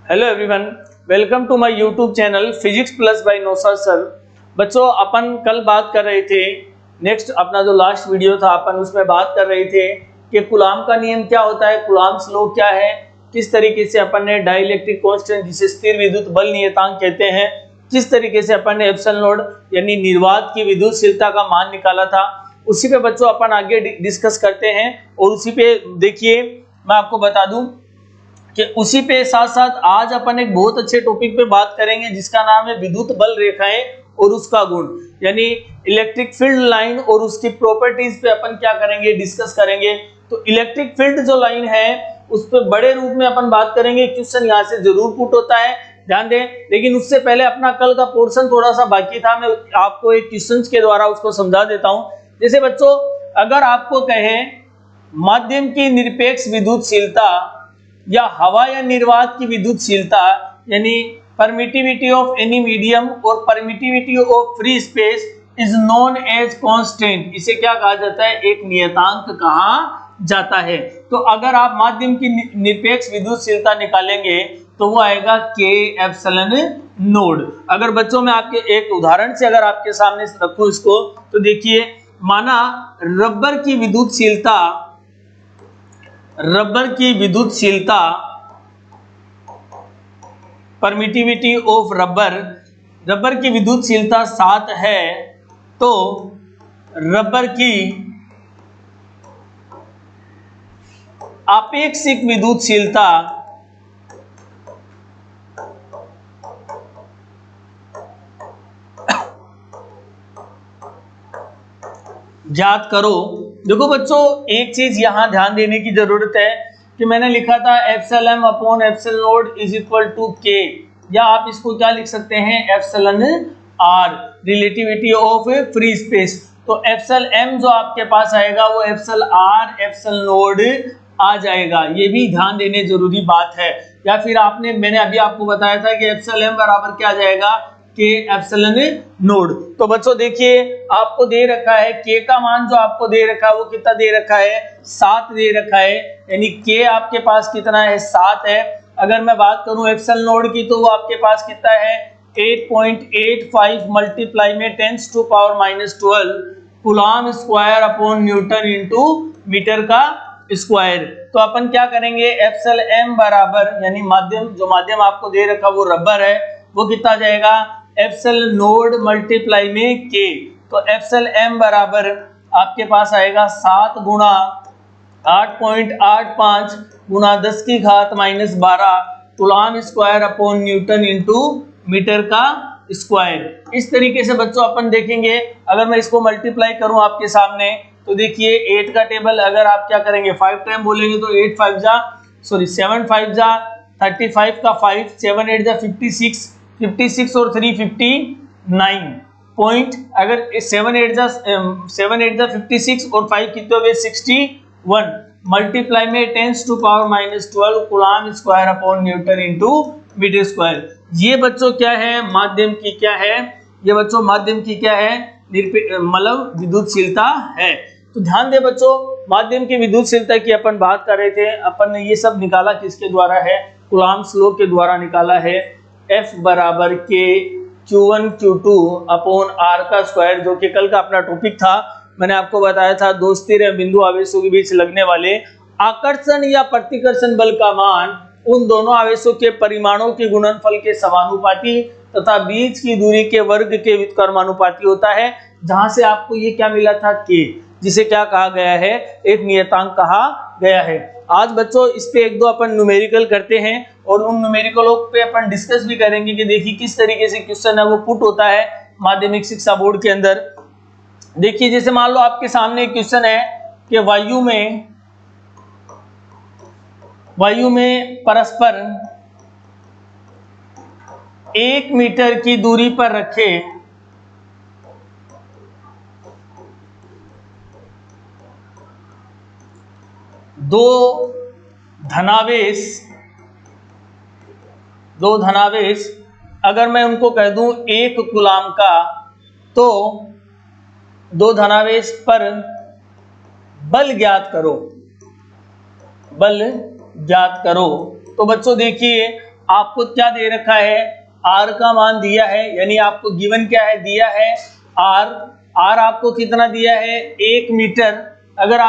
Hello everyone, welcome to my YouTube channel physics plus by Naushad sir. बच्चों, अपन कल बात कर रहे थे, नेक्स्ट अपना जो लास्ट वीडियो था अपन उसमें बात कर रहे थे कि कूलाम का नियम क्या होता है, कूलाम्स लॉ क्या है, किस तरीके से अपन ने डाइलेक्ट्रिक कांस्टेंट जिसे स्थिर विद्युत बल नियतांक कहते हैं, किस तरीके से अपन ने एप्सिलॉन नोड यानी निर्वात की विद्युतशीलता का मान निकाला था, उसी पे बच्चों अपन आगे डिस्कस करते हैं। और उसी पे देखिए मैं आपको बता दूं कि उसी पे साथ साथ आज अपन एक बहुत अच्छे टॉपिक पे बात करेंगे जिसका नाम है विद्युत बल रेखाएं और उसका गुण, यानी इलेक्ट्रिक फील्ड लाइन और उसकी प्रॉपर्टीज पे अपन क्या करेंगे, डिस्कस करेंगे। तो इलेक्ट्रिक फील्ड जो लाइन है उस पर बड़े रूप में अपन बात करेंगे, क्वेश्चन यहाँ से जरूर पुट होता है, ध्यान दें। लेकिन उससे पहले अपना कल का पोर्शन थोड़ा सा बाकी था, मैं आपको एक क्वेश्चन के द्वारा उसको समझा देता हूँ। जैसे बच्चों, अगर आपको कहें माध्यम की निरपेक्ष विद्युतशीलता या हवा या निर्वात की विद्युतशीलता यानी परमिटिविटी ऑफ एनी मीडियम और permittivity of free space is known as constant, इसे क्या कहा जाता है, एक नियतांक कहा जाता है। तो अगर आप माध्यम की निरपेक्ष विद्युतशीलता निकालेंगे तो वो आएगा के एप्सिलॉन नोड। अगर बच्चों में आपके एक उदाहरण से अगर आपके सामने रखूं इसको, तो देखिए, माना रबर की विद्युतशीलता परमिटिविटी ऑफ रबर की विद्युतशीलता 7 है, तो रबर की आपेक्षिक विद्युतशीलता ज्ञात करो। देखो बच्चों, एक चीज यहां ध्यान देने की जरूरत है कि मैंने लिखा था epsilon upon epsilon naught is equal to K, या आप इसको क्या लिख सकते हैं, epsilon R, relativity of free space. तो एप्सिलॉन एम जो आपके पास आएगा वो एप्सिलॉन आर एप्सिलॉन नोड आ जाएगा, ये भी ध्यान देने जरूरी बात है। या फिर मैंने अभी आपको बताया था कि एप्सिलॉन एम बराबर क्या आ जाएगा, के एप्सिलॉन नोड। तो बच्चों देखिए, आपको दे रखा है के का मान, जो आपको दे रखा है वो कितना दे रखा है, 7 दे रखा है, यानी के आपके पास कितना है, 7 है। अगर मैं बात करूं एप्सिलॉन नोड की तो वो आपके पास कितना है, 8.85 मल्टीप्लाई में 10⁻⁻12 coulomb square upon newton into metre का स्क्वायर। तो अपन क्या करेंगे, एप्सिलॉन एम बराबर, यानी माध्यम आपको दे रखा वो रबर है, वो कितना जाएगा, एप्सिलॉन नोड मल्टीप्लाई में के। तो एप्सिलॉन एम बराबर आपके पास आएगा 7 गुणा 8.85 गुणा 10⁻⁻12 coulomb square upon newton into metre का स्क्वायर। इस तरीके से बच्चों अपन देखेंगे, अगर मैं इसको मल्टीप्लाई करूं आपके सामने तो देखिए 8 का टेबल अगर आप क्या करेंगे, 5 टाइम बोलेंगे तो 7 5 जा 35 का 5, 7 8 जा 56 और 3 59 पॉइंट। अगर 7 8 जा 56 और 5 कितने हो गए, 61 मल्टीप्लाई में 10⁻⁻12 coulomb square upon newton into metre square. ये बच्चों क्या है, माध्यम की क्या है, ये बच्चों माध्यम की क्या है, मतलब विद्युतशीलता है। तो ध्यान दे बच्चों, माध्यम की विद्युतशीलता की अपन बात कर रहे थे, अपन ने ये सब निकाला किसके द्वारा है, कूलम्स लॉ के द्वारा निकाला है। F बराबर के Q1 Q2 अपॉन R का स्क्वायर, जो कि कल का अपना टॉपिक था। मैंने आपको बताया था दो स्थिर बिंदु आवेशों के बीच लगने वाले आकर्षण या प्रतिकर्षण बल का मान उन दोनों आवेशों के परिमाणों के गुणनफल के समानुपाती तथा बीच की दूरी के वर्ग के व्युत्क्रमानुपाती होता है, जहां से आपको ये क्या मिला था, K, जिसे क्या कहा गया है, एक नियतांक कहा गया है। आज बच्चों इस पे एक दो अपन न्यूमेरिकल करते हैं और उन न्यूमेरिकलों पे अपन डिस्कस भी करेंगे कि देखिए किस तरीके से क्वेश्चन है वो पुट होता है माध्यमिक शिक्षा बोर्ड के अंदर। देखिए, जैसे मान लो आपके सामने एक क्वेश्चन है कि वायु में परस्पर 1 मीटर की दूरी पर रखे दो धनावेश अगर मैं उनको कह दूं 1 कूलम का, तो दो धनावेश पर बल ज्ञात करो। तो बच्चों देखिए, आपको क्या दे रखा है, आर का मान दिया है, यानी आपको गिवन क्या है, दिया है आर। आर आपको कितना दिया है, 1 मीटर। अगर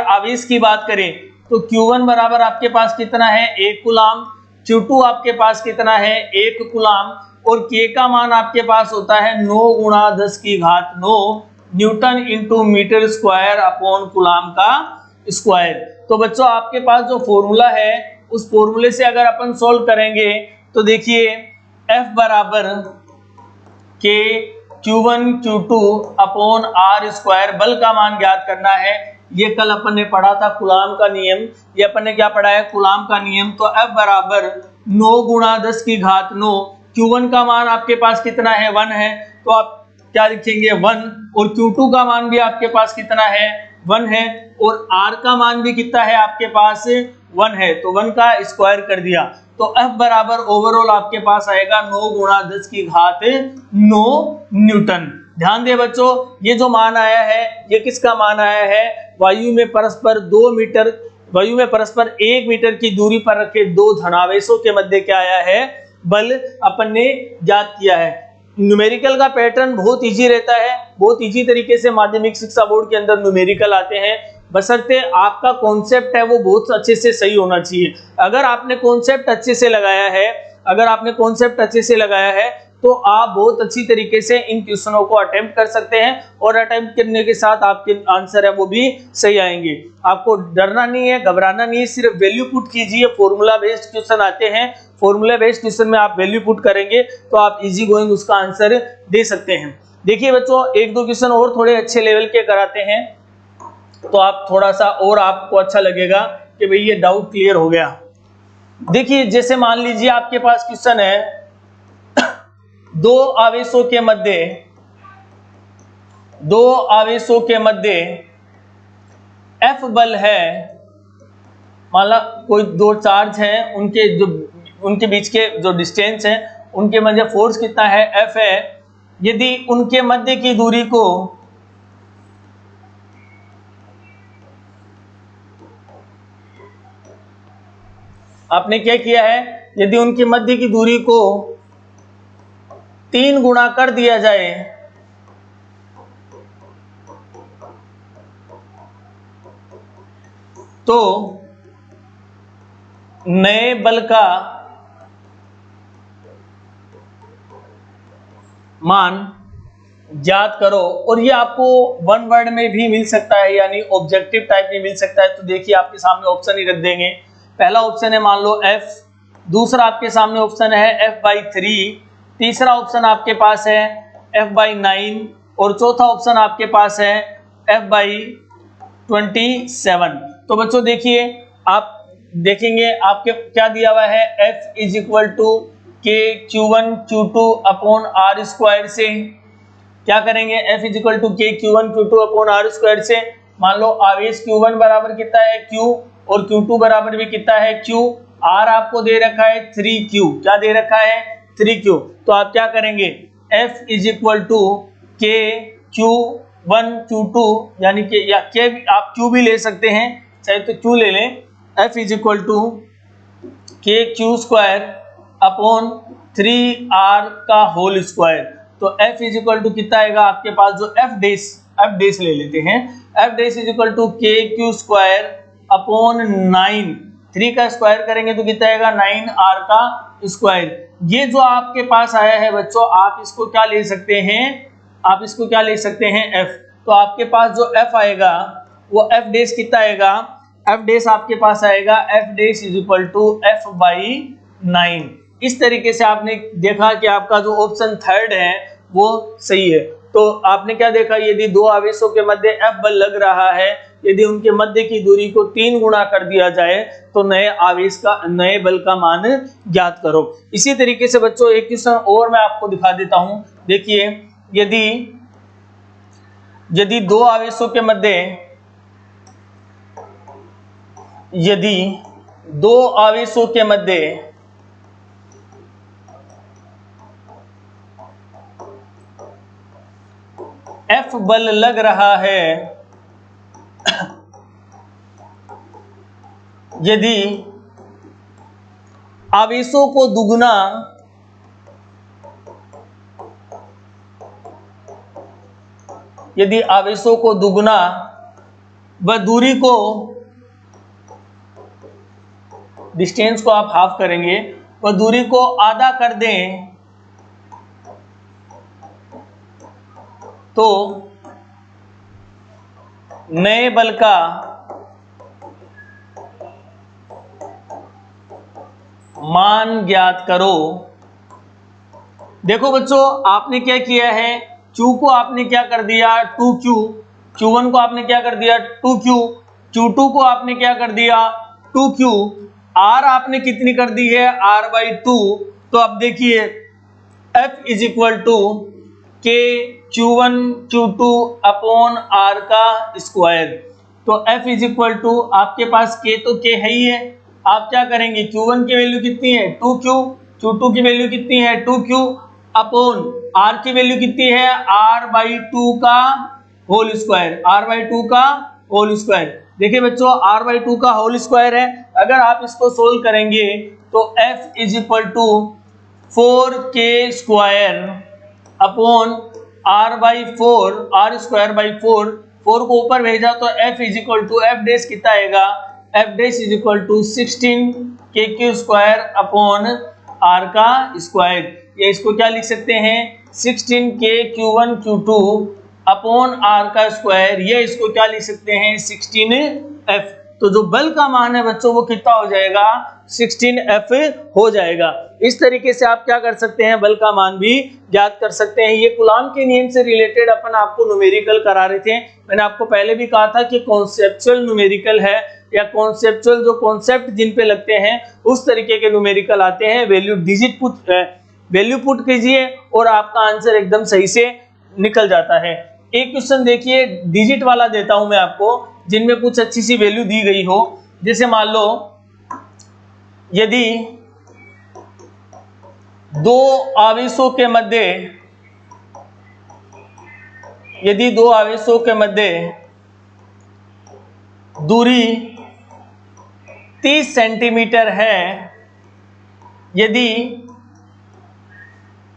आवेश की बात करें तो Q1 बराबर आपके पास कितना है, 1 कूलाम। Q2 आपके पास कितना है, 1 कूलाम। और K का मान आपके पास होता है 9 गुणा 10 की घात 9 newton into metre square upon coulomb का स्क्वायर। तो बच्चों आपके पास जो फॉर्मूला है उस फॉर्मूले से अगर अपन सोल्व करेंगे तो देखिए F बराबर K Q1 Q2 upon are square, बल का मान ज्ञात करना है। ये कल अपन ने पढ़ा था कूलाम का नियम, ये अपन ने क्या पढ़ा है, कूलाम का नियम। तो F बराबर 9 गुणा 10 की घात 9। Q1 का मान आपके पास कितना है, 1 है, तो आप क्या लिखेंगे 1। और Q2 का मान भी आपके पास कितना है, 1 है। और R का मान भी कितना है आपके पास, 1 है, तो 1 का स्क्वायर कर दिया। तो F बराबर ओवरऑल आपके पास आएगा 9 गुणा 10 की घात 9 न्यूटन। ध्यान दे बच्चों, ये जो मान आया है ये किसका मान आया है, वायु में परस्पर 1 मीटर की दूरी पर रखे दो धनावेशों के मध्य क्या आया है, बल अपन ने ज्ञात किया है। न्यूमेरिकल का पैटर्न बहुत इजी रहता है, बहुत इजी तरीके से माध्यमिक शिक्षा बोर्ड के अंदर न्यूमेरिकल आते हैं, बशर्ते आपका कॉन्सेप्ट है वो बहुत अच्छे से सही होना चाहिए। अगर आपने कॉन्सेप्ट अच्छे से लगाया है तो आप बहुत अच्छी तरीके से इन क्वेश्चनों को अटेम्प्ट कर सकते हैं और अटेम्प्ट करने के साथ आपके आंसर है वो भी सही आएंगे। आपको डरना नहीं है, घबराना नहीं है, सिर्फ वैल्यू पुट कीजिए। फॉर्मूला बेस्ड क्वेश्चन आते हैं, फॉर्मूला बेस्ड क्वेश्चन में आप वैल्यू पुट करेंगे तो आप इजी गोइंग उसका आंसर दे सकते हैं। देखिए बच्चों, एक दो क्वेश्चन और थोड़े अच्छे लेवल के कराते हैं तो आप थोड़ा सा और आपको अच्छा लगेगा कि भाई ये डाउट क्लियर हो गया। देखिए जैसे मान लीजिए आपके पास क्वेश्चन है, दो आवेशों के मध्य F बल है। मान लो कोई दो चार्ज हैं, उनके बीच के जो डिस्टेंस है उनके मध्य फोर्स कितना है, F है। यदि उनके मध्य की दूरी को आपने क्या किया है, यदि उनके मध्य की दूरी को 3 गुणा कर दिया जाए तो नए बल का मान ज्ञात करो। और ये आपको वन वर्ड में भी मिल सकता है, यानी ऑब्जेक्टिव टाइप में मिल सकता है। तो देखिए आपके सामने ऑप्शन ही रख देंगे। पहला ऑप्शन है मान लो F, दूसरा आपके सामने ऑप्शन है F/3, तीसरा ऑप्शन आपके पास है F/9 और चौथा ऑप्शन आपके पास है F/27। तो बच्चों देखिए, आप देखेंगे आपके क्या दिया हुआ है, F = K Q1 Q2 upon R square से क्या करेंगे, F = K Q1 Q2 upon R square से। मान लो आवेश Q1 बराबर कितना है, Q, और Q2 बराबर भी कितना है, Q। R आपको दे रखा है 3Q, क्या दे रखा है, 3Q। तो आप क्या करेंगे, F = K Q1 Q2, यानी कि या K आप Q भी ले सकते हैं, चाहे तो Q ले लें। F = K Q square upon 3R का होल स्क्वायर। तो F = कितना आएगा आपके पास, जो F डैश ले लेते हैं, F dash = K Q square upon 9, 3 का स्क्वायर करेंगे तो कितना आएगा, 9R का स्क्वायर। ये जो आपके पास आया है बच्चों, आप इसको क्या ले सकते हैं, F। तो आपके पास जो F आएगा वो F डैश कितना आएगा, F डैश आपके पास आएगा F डैश = F/9। इस तरीके से आपने देखा कि आपका जो ऑप्शन थर्ड है वो सही है। तो आपने क्या देखा, यदि दो आवेशों के मध्य F बल लग रहा है, यदि उनके मध्य की दूरी को 3 गुणा कर दिया जाए तो नए बल का मान ज्ञात करो। इसी तरीके से बच्चों एक क्वेश्चन और मैं आपको दिखा देता हूं। देखिए, यदि दो आवेशों के मध्य F बल लग रहा है, यदि आवेशों को दुगना यदि आवेशों को दुगना व दूरी को, डिस्टेंस को आप हाफ करेंगे, व दूरी को आधा कर दें तो नए बल का मान ज्ञात करो। देखो बच्चों, आपने क्या किया है, Q को आपने क्या कर दिया 2Q, Q1 को आपने क्या कर दिया 2Q, Q2 को आपने क्या कर दिया 2Q, R आपने कितनी कर दी है R/2। तो अब देखिए F is equal to K Q1 Q2 upon R का स्क्वायर। तो F इज इक्वल टू, आपके पास K तो K है ही है, आप क्या करेंगे, Q1 की वैल्यू कितनी है 2Q, Q2 की वैल्यू कितनी है 2Q, अपॉन R की वैल्यू कितनी है R/2 का होल स्क्वायर, R/2 का होल स्क्वायर। देखिए बच्चों, R/2 का होल स्क्वायर है, अगर आप इसको सोल्व करेंगे तो F is equal to 4K square upon R/4, R square by 4, 4 को ऊपर भेजा तो F is equal to F dash कितना आएगा, F dash is equal to 16KQ square upon R का स्क्वायर। या इसको क्या लिख सकते हैं 16K Q1 Q2 upon R का स्क्वायर, या इसको क्या लिख सकते हैं 16F। तो जो बल का मान है बच्चों वो कितना हो जाएगा 16F हो जाएगा। इस तरीके से आप क्या कर सकते हैं, बल का मान भी ज्ञात कर सकते हैं। ये कूलॉम के नियम से रिलेटेड अपन आपको न्यूमेरिकल करा रहे थे। मैंने आपको पहले भी कहा था कि कॉन्सेप्चुअल न्यूमेरिकल है, या कॉन्सेप्चुअल जो कॉन्सेप्ट जिन पे लगते हैं उस तरीके के न्यूमेरिकल आते हैं। वैल्यू पुट कीजिए और आपका आंसर एकदम सही से निकल जाता है। एक क्वेश्चन देखिए, डिजिट वाला देता हूं मैं आपको, जिनमें कुछ अच्छी सी वैल्यू दी गई हो। जैसे मान लो यदि दो आवेशों के मध्य दूरी 30 सेंटीमीटर है, यदि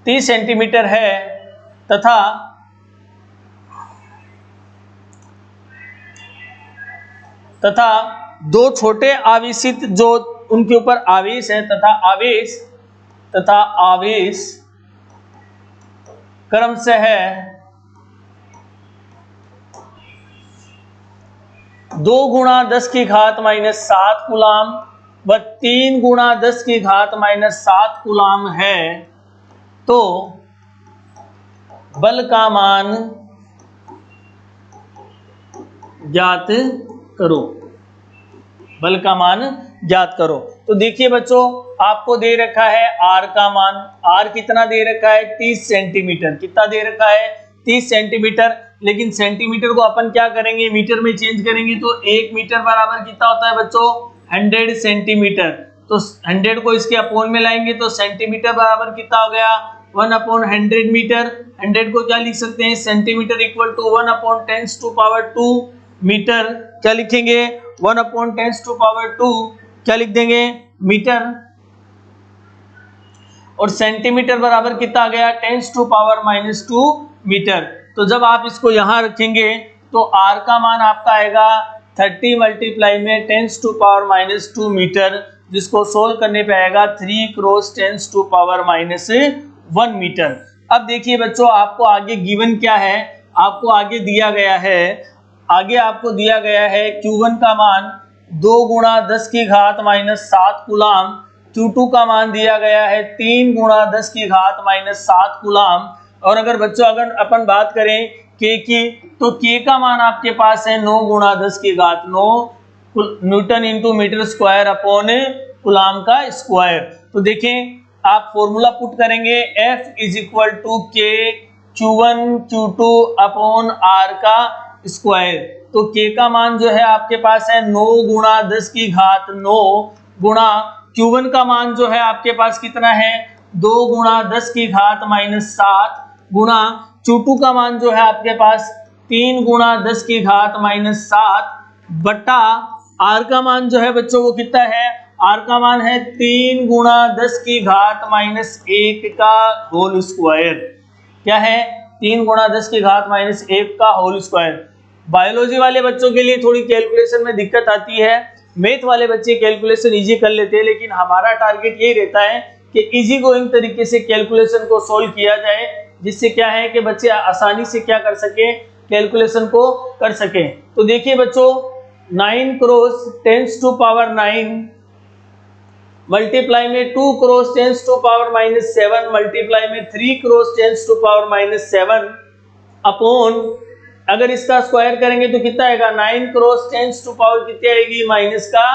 30 सेंटीमीटर है तथा दो छोटे आवेशित जो उनके ऊपर आवेश है तथा आवेश क्रमशः 2 गुणा 10 की घात -7 कूलाम व 3 गुणा 10 की घात -7 कूलाम है, तो बल का मान ज्ञात करो। बल का मान ज्ञात करो। तो देखिए बच्चों, आपको दे रखा है R का मान, R कितना दे रखा है 30 सेंटीमीटर, कितना दे रखा है 30 सेंटीमीटर। लेकिन सेंटीमीटर को अपन क्या करेंगे, मीटर में चेंज करेंगे तो 1 मीटर बराबर कितना होता है बच्चों 100 सेंटीमीटर। तो 100 को इसके अपोन में लाएंगे तो सेंटीमीटर बराबर कितना हो गया 1/100 मीटर। 100 को क्या लिख सकते हैं सेंटीमीटर इक्वल टू 1/10⁻²। मीटर क्या लिखेंगे 1/10⁻² क्या लिख देंगे मीटर, और सेंटीमीटर बराबर कितना आ गया 10⁻² मीटर। तो जब आप इसको यहां रखेंगे तो R का मान आपका आएगा 30 मल्टीप्लाई में 10⁻² मीटर, जिसको सोल्व करने पे आएगा 3 × 10⁻1 मीटर। अब देखिए बच्चों, आपको आगे गिवन क्या है, आपको आगे दिया गया है Q1 का मान 2 गुणा 10 की घात -7 कूलाम, Q2 का मान दिया गया है 3 गुणा 10 की घात -7 कूलाम। और अगर बच्चों अपन बात करें K की, तो K का मान आपके पास है 9 गुणा 10 की घात 9 newton into metre square upon coulomb का स्क्वायर। तो देखें, आप फॉर्मूला पुट करेंगे F is equal to K Q1 Q2 upon R का स्क्वायर। तो K का मान जो है आपके पास है 9 गुणा 10 की घात 9 गुणा Q1 का मान जो है आपके पास कितना है 2 गुणा 10 की घात -7 गुणा Q2 का मान जो है आपके पास 3 गुणा 10 की घात -7 बटा R का मान जो है बच्चों वो कितना है R का मान है 3 गुणा 10 की घात माइनस 1 का होल स्क्वायर। क्या है? 3 गुणा 10 की घात माइनस 1 का होल स्क्वायर। बायोलॉजी वाले बच्चों के लिए थोड़ी कैलकुलेशन में दिक्कत आती है, मैथ वाले बच्चे कैलकुलेशन इजी कर लेते हैं, लेकिन हमारा टारगेट यही रहता है कि इजी गोइंग तरीके से कैलकुलेशन को सोल्व किया जाए, जिससे क्या है कि बच्चे आसानी से क्या कर सके, कैलकुलेशन को कर सके। तो देखिए बच्चों, 9 क्रॉस 10 टू पावर 9 मल्टीप्लाई में 2 cross 10 to power minus 7 multiply में 3 cross 10 to power minus 7 upon, अगर इसका स्क्वायर करेंगे तो कितना आएगा, 9 क्रॉस 10 टू पावर कितनी आएगी, माइनस का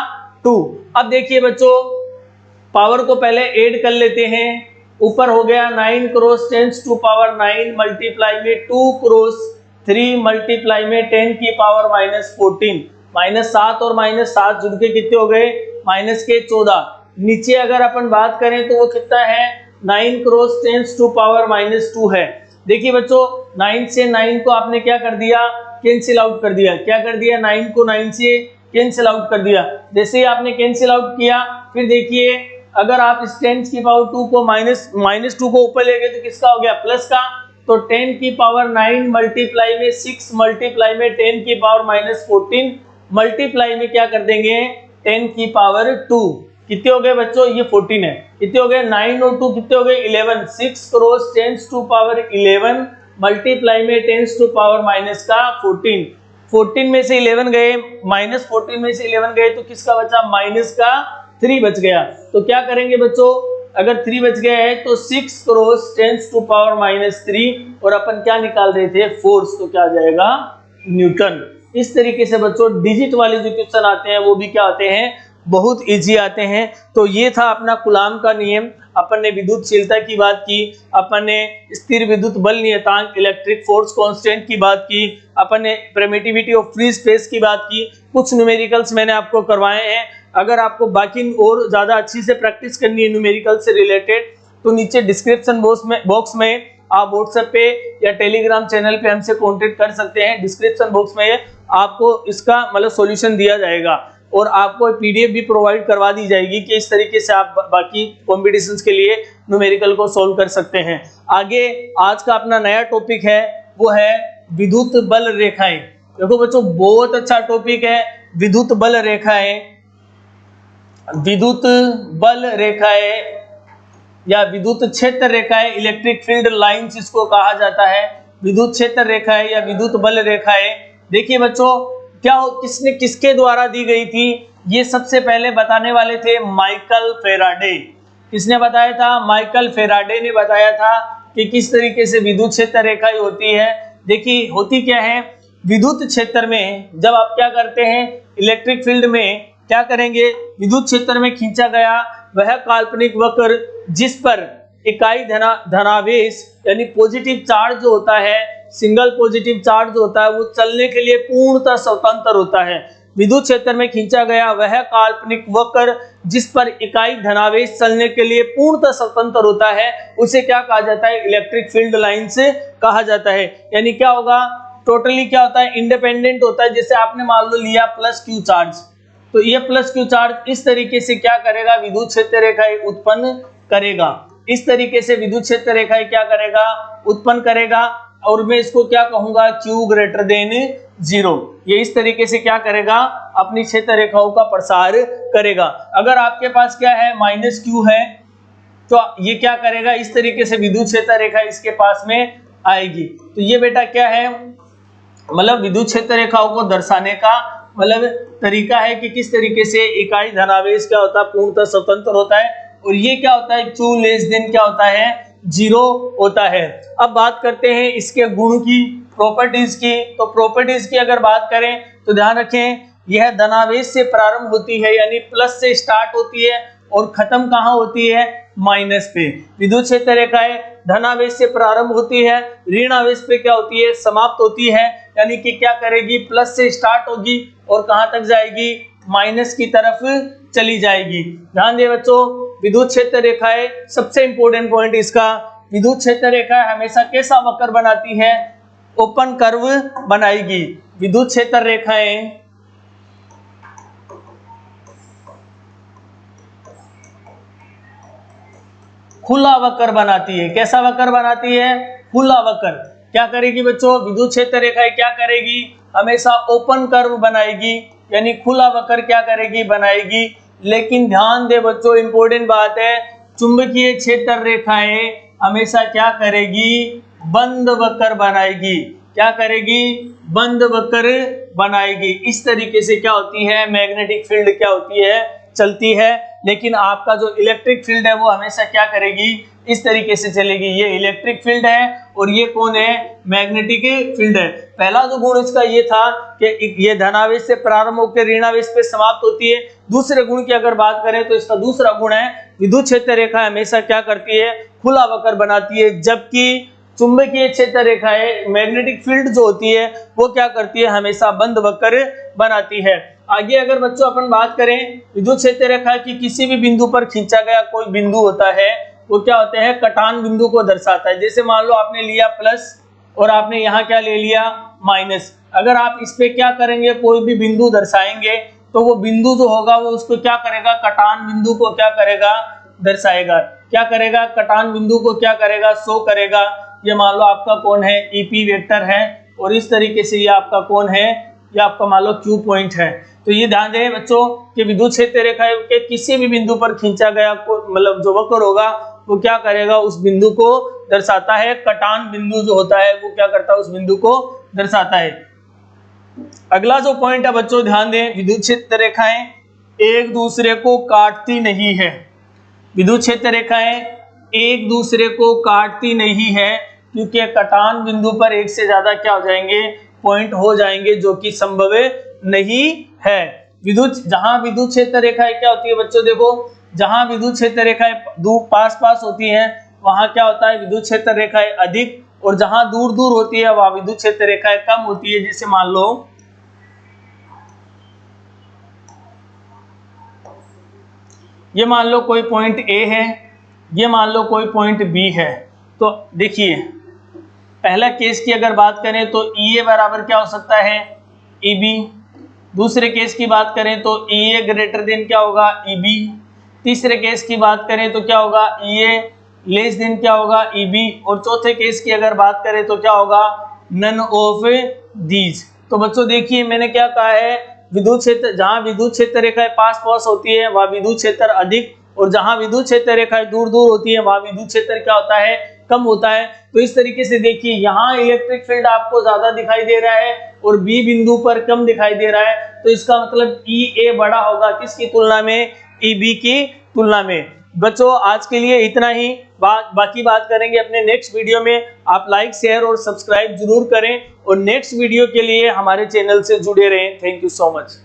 2। अब देखिए बच्चों, पावर को पहले ऐड कर लेते हैं। ऊपर हो गया 9 क्रॉस 10 टू पावर 9 मल्टीप्लाई में 2 क्रॉस 3 मल्टीप्लाई में 10 की पावर माइनस 14, माइनस 7 और माइनस 7 जुड़ के कितने हो गए, माइनस के 14। नीचे अगर अपन बात करें तो वो कितना है, 9 क्रॉस 10 टू पावर माइनस 2 है। देखिए बच्चों, 9 से 9 को आपने क्या कर दिया, कैंसिल आउट कर दिया। क्या कर दिया, 9 को 9 से कैंसिल आउट कर दिया। जैसे ही आपने कैंसिल आउट किया, फिर देखिए अगर आप इस 10 की पावर 2 को माइनस 2 को ऊपर ले गए तो किसका हो गया, प्लस का। तो 10 की पावर 9 मल्टीप्लाई में 6 मल्टीप्लाई में 10 की पावर माइनस 14 मल्टीप्लाई में क्या कर देंगे, 10 की पावर 2। कितने हो गए बच्चों, ये 14 है। कितने हो गए, 9 और 2 कितने हो गए, 11। 6 क्रॉस 10 टू पावर 11 मल्टीप्लाई में 10 टू पावर माइनस का 14। 14 में से 11 गए, माइनस 14 में से 11 गए तो किसका बचा, माइनस का 3 बच गया। तो क्या करेंगे बच्चों, अगर 3 बच गया है तो 6 क्रॉस 10 टू पावर माइनस 3 और अपन क्या निकाल रहे थे, फोर्स, तो क्या आ जाएगा, न्यूटन। इस तरीके से बच्चों डिजिट वाले जो क्वेश्चन आते हैं वो भी क्या आते हैं, बहुत इजी आते हैं। तो ये था अपना कूलाम का नियम। अपन ने विद्युतशीलता की बात की, अपन ने स्थिर विद्युत बल नियतांक इलेक्ट्रिक फोर्स कांस्टेंट की बात की, अपन ने परमिटिविटी ऑफ फ्री स्पेस की बात की, कुछ न्यूमेरिकल्स मैंने आपको करवाए हैं। अगर आपको बाकी और ज़्यादा अच्छी से प्रैक्टिस करनी है न्यूमेरिकल से रिलेटेड, तो नीचे डिस्क्रिप्शन बॉक्स में आप व्हाट्सएप पे या टेलीग्राम चैनल पे हमसे कॉन्टेक्ट कर सकते हैं। डिस्क्रिप्शन बॉक्स में आपको इसका मतलब सॉल्यूशन दिया जाएगा और आपको पीडीएफ भी प्रोवाइड करवा दी जाएगी कि इस तरीके से आप बाकी कॉम्पिटिशन्स के लिए न्यूमेरिकल को सॉल्व कर सकते हैं। आगे आज का अपना नया टॉपिक है, वो है विद्युत बल रेखाएं। देखो बच्चों, बहुत अच्छा टॉपिक है विद्युत बल रेखाएं। विद्युत बल रेखाएं या विद्युत क्षेत्र रेखाएं, इलेक्ट्रिक फील्ड लाइंस इसको कहा जाता है। विद्युत क्षेत्र रेखाएं या विद्युत बल रेखाएं, देखिए बच्चों क्या किसने किसके द्वारा दी गई थी, ये सबसे पहले बताने वाले थे माइकल फेराडे। किसने बताया था, माइकल फेराडे ने बताया था कि किस तरीके से विद्युत क्षेत्र रेखाएं होती है। देखिए होती क्या है, विद्युत क्षेत्र में जब आप क्या करते हैं, इलेक्ट्रिक फील्ड में क्या करेंगे, विद्युत क्षेत्र में खींचा गया वह काल्पनिक वक्र जिस पर इकाई धनावेश यानी पॉजिटिव चार्ज जो होता है, सिंगल पॉजिटिव चार्ज होता है, वो चलने के लिए पूर्णतः स्वतंत्र होता है। विद्युत क्षेत्र में खींचा गया वह काल्पनिक वक्र जिस पर इकाई धनावेश चलने के लिए पूर्णतः स्वतंत्र होता है, उसे क्या कहा जाता है, इलेक्ट्रिक फील्ड लाइन से कहा जाता है। यानी क्या होगा, टोटली क्या होता है, इंडिपेंडेंट होता है। जैसे आपने मान लो लिया प्लस क्यू चार्ज, तो ये प्लस क्यू चार्ज इस तरीके से क्या करेगा, विद्युत क्षेत्र रेखाएं उत्पन्न करेगा। इस तरीके से विद्युत क्षेत्र रेखाएं क्या करेगा, उत्पन्न करेगा। और मैं इसको क्या कहूंगा, Q ग्रेटर देन 0। ये इस तरीके से क्या करेगा, अपनी क्षेत्र रेखाओं का प्रसार करेगा। अगर आपके पास क्या है, माइनस Q है, तो ये क्या करेगा, इस तरीके से विद्युत क्षेत्र रेखा इसके पास में आएगी। तो ये बेटा क्या है, मतलब विद्युत क्षेत्र रेखाओं को दर्शाने का मतलब तरीका है कि किस तरीके से इकाई धनावेश क्या होता है, पूर्णतः स्वतंत्र होता है। और ये क्या होता है, Q लेस देन क्या होता है, 0 होता है। अब बात करते हैं इसके गुण की, प्रॉपर्टीज की। तो प्रॉपर्टीज की अगर बात करें तो ध्यान रखें, यह धनावेश से प्रारंभ होती है, यानी प्लस से स्टार्ट होती है और खत्म कहाँ होती है, माइनस पे। विद्युत क्षेत्र रेखाएं धनावेश से प्रारंभ होती है, ऋण आवेश पे क्या होती है, समाप्त होती है। यानी कि क्या करेगी, प्लस से स्टार्ट होगी और कहां तक जाएगी, माइनस की तरफ चली जाएगी। ध्यान दे बच्चों, विद्युत क्षेत्र रेखाएं, सबसे इंपॉर्टेंट पॉइंट इसका, विद्युत क्षेत्र रेखाएं हमेशा कैसा वक्र बनाती है, ओपन कर्व बनाएगी। विद्युत क्षेत्र रेखाएं खुला वक्र बनाती है। कैसा वक्र बनाती है? खुला वक्र। क्या करेगी बच्चों? विद्युत क्षेत्र रेखाएं क्या करेगी? हमेशा ओपन कर्व बनाएगी, यानी खुला वक्र क्या करेगी? बनाएगी। लेकिन ध्यान दे बच्चों, इंपॉर्टेंट बात है, चुंबकीय क्षेत्र रेखाएं हमेशा क्या करेगी? बंद वक्र बनाएगी। क्या करेगी? बंद वक्र बनाएगी। इस तरीके से क्या होती है? मैग्नेटिक फील्ड क्या होती है? चलती है। लेकिन आपका जो इलेक्ट्रिक फील्ड है वो हमेशा क्या करेगी? इस तरीके से चलेगी। ये इलेक्ट्रिक फील्ड है और ये कौन है? मैग्नेटिक फील्ड है। पहला जो गुण इसका ये था कि ये धनावेश से प्रारंभ होकर ऋणावेश पे समाप्त होती है। दूसरे गुण की अगर बात करें तो इसका दूसरा गुण है विद्युत क्षेत्र रेखा हमेशा क्या करती है? खुला वक्र बनाती है। जबकि चुंबकीय क्षेत्र रेखाएं, मैग्नेटिक फील्ड जो होती है वो क्या करती है? हमेशा बंद वक्र बनाती है। आगे अगर बच्चों अपन बात करें विद्युत क्षेत्र रेखा की किसी भी बिंदु पर खींचा गया कोई बिंदु होता है वो क्या होता है? कटान बिंदु को दर्शाता है। जैसे मान लो आपने लिया प्लस और आपने यहाँ क्या ले लिया? माइनस। अगर आप इस पे क्या करेंगे? कोई भी बिंदु दर्शाएंगे तो वो बिंदु जो होगा वो उसको क्या करेगा? कटान बिंदु को क्या करेगा? दर्शाएगा। क्या करेगा? कटान बिंदु को क्या करेगा? शो करेगा। ये मान लो आपका कौन है? ईपी वेक्टर है और इस तरीके से ये आपका कौन है? ये आपका मान लो क्यू पॉइंट है। तो ये ध्यान दें बच्चों कि विद्युत क्षेत्र रेखा के किसी भी बिंदु पर खींचा गया मतलब जो वक्र होगा वो क्या करेगा? उस बिंदु को दर्शाता है। कटान बिंदु जो होता है वो क्या करता है? उस बिंदु को दर्शाता है। अगला जो पॉइंट है बच्चों ध्यान दें, विद्युत क्षेत्र रेखाएं एक दूसरे को काटती नहीं है। विद्युत क्षेत्र रेखाएं एक दूसरे को काटती नहीं है क्योंकि कटान बिंदु पर एक से ज्यादा क्या हो जाएंगे? पॉइंट हो जाएंगे, जो कि संभव नहीं है। जहां विद्युत क्षेत्र रेखाएं क्या होती है बच्चों? देखो, जहां विद्युत क्षेत्र रेखाएं पास पास होती हैं वहां क्या होता है? विद्युत क्षेत्र रेखाएं अधिक, और जहां दूर दूर होती है वहां विद्युत क्षेत्र रेखाएं कम होती है। जैसे मान लो ये मान लो कोई पॉइंट ए है, ये मान लो कोई पॉइंट बी है। तो देखिए पहला केस की अगर बात करें तो ई ए बराबर क्या हो सकता है? E B. दूसरे केस की बात करें तो ई ए ग्रेटर देन क्या होगा? E B. तीसरे केस की बात करें तो क्या होगा? ई ए लेस देन क्या होगा? E B. और चौथे केस की अगर बात करें तो क्या होगा? None of these. तो बच्चों देखिए मैंने क्या कहा है, विद्युत क्षेत्र जहां विद्युत क्षेत्र रेखाएं पास पास होती है वहां विद्युत क्षेत्र अधिक, और जहां विद्युत क्षेत्र रेखाएं दूर दूर होती है वहां विद्युत क्षेत्र क्या होता है? कम होता है। तो इस तरीके से देखिए यहाँ इलेक्ट्रिक फील्ड आपको ज्यादा दिखाई दे रहा है और बी बिंदु पर कम दिखाई दे रहा है। तो इसका मतलब ई ए बड़ा होगा किसकी तुलना में? ई बी की तुलना में। बच्चों आज के लिए इतना ही, बाकी बात करेंगे अपने नेक्स्ट वीडियो में। आप लाइक शेयर और सब्सक्राइब जरूर करें और नेक्स्ट वीडियो के लिए हमारे चैनल से जुड़े रहें। Thank you so much.